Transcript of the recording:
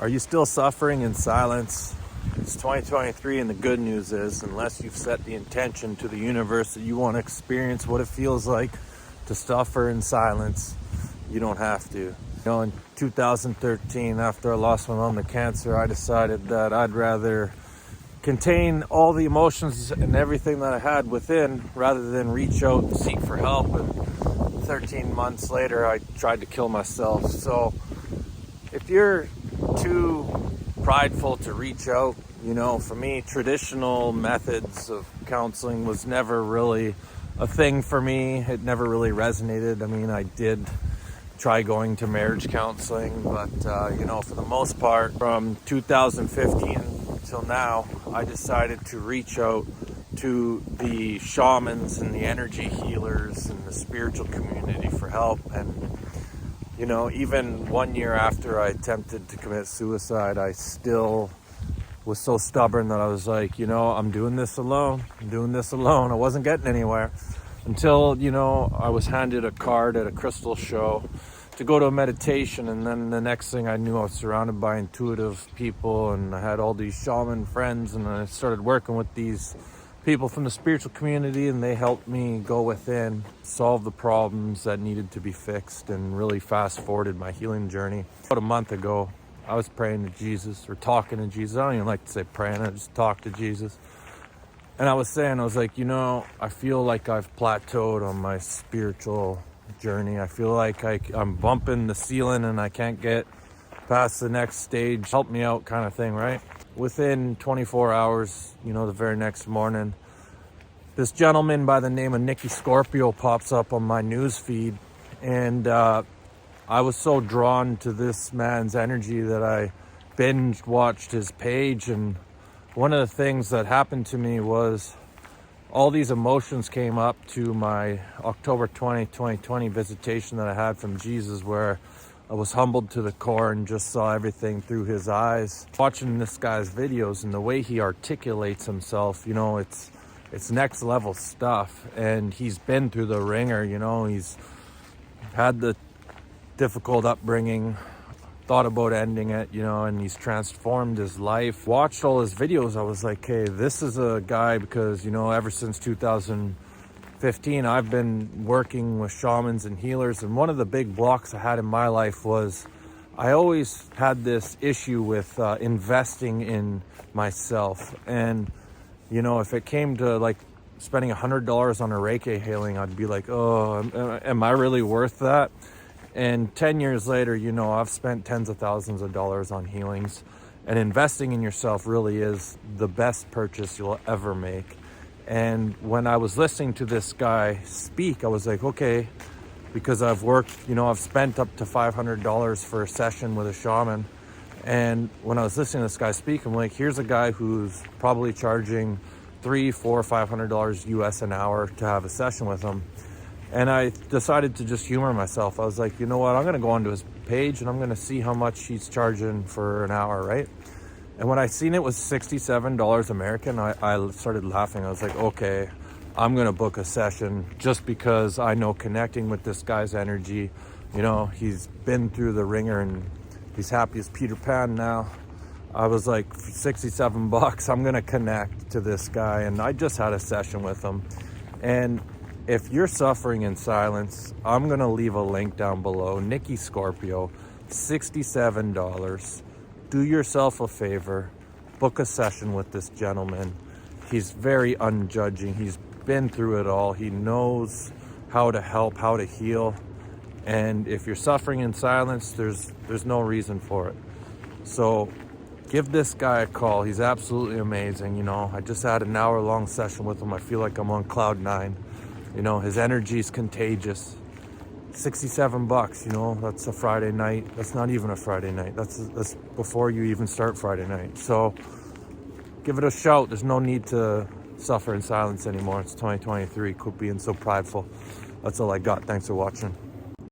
Are you still suffering in silence? It's 2023, and the good news is, unless you've set the intention to the universe that you want to experience what it feels like to suffer in silence, you don't have to. You know, in 2013, after I lost my mom to cancer, I decided that I'd rather contain all the emotions and everything that I had within rather than reach out and seek for help. And 13 months later, I tried to kill myself. So if you're too prideful to reach out, you know, for me, traditional methods of counseling was never really a thing for me. It never really resonated. I mean, I did try going to marriage counseling, but you know, for the most part, from 2015 till now, I decided to reach out to the shamans and the energy healers and the spiritual community for help. And you know, even 1 year after I attempted to commit suicide, I still was so stubborn that I was like, you know, I'm doing this alone. I wasn't getting anywhere until, you know, I was handed a card at a crystal show to go to a meditation. And then the next thing I knew, I was surrounded by intuitive people, and I had all these shaman friends, and I started working with these people from the spiritual community, and they helped me go within, solve the problems that needed to be fixed, and really fast forwarded my healing journey. About a month ago, I was praying to Jesus, or talking to Jesus. I don't even like to say praying, I just talk to Jesus. And I was like, you know, I feel like I've plateaued on my spiritual journey. I feel like I'm bumping the ceiling and I can't get past the next stage. Help me out, kind of thing, right? Within 24 hours, you know, the very next morning, this gentleman by the name of Nicky Scorpio pops up on my news feed. And I was so drawn to this man's energy that I binge watched his page. And one of the things that happened to me was all these emotions came up to my October 20, 2020 visitation that I had from Jesus, where I was humbled to the core and just saw everything through his eyes. Watching this guy's videos and the way he articulates himself, you know, it's next level stuff. And he's been through the ringer, you know, he's had the difficult upbringing, thought about ending it, you know, and he's transformed his life. Watched all his videos, I was like, hey, this is a guy, because, you know, ever since 2015, I've been working with shamans and healers. And one of the big blocks I had in my life was I always had this issue with investing in myself. And, you know, if it came to like spending $100 on a Reiki healing, I'd be like, oh, am I really worth that? And 10 years later, you know, I've spent tens of thousands of dollars on healings, and investing in yourself really is the best purchase you'll ever make. And when I was listening to this guy speak, I was like, okay, because I've worked, you know, I've spent up to $500 for a session with a shaman. And when I was listening to this guy speak, I'm like, here's a guy who's probably charging $300, $400, $500 US an hour to have a session with him. And I decided to just humor myself. I was like, you know what? I'm going to go onto his page and I'm going to see how much he's charging for an hour, right? And when I seen it was $67 American, I started laughing. I was like, okay, I'm going to book a session just because I know connecting with this guy's energy, you know, he's been through the ringer and he's happy as Peter Pan now. I was like, for $67, I'm going to connect to this guy. And I just had a session with him. And if you're suffering in silence, I'm going to leave a link down below. Nicky Scorpio, $67. Do yourself a favor. Book a session with this gentleman. He's very unjudging. He's been through it all. He knows how to help, how to heal. And if you're suffering in silence, there's no reason for it. So give this guy a call. He's absolutely amazing. You know, I just had an hour-long session with him. I feel like I'm on cloud 9. You know, his energy is contagious. $67, you know, that's a Friday night. That's not even a Friday night. That's before you even start Friday night. So give it a shout. There's no need to suffer in silence anymore. It's 2023. Quit being so prideful. That's all I got. Thanks for watching.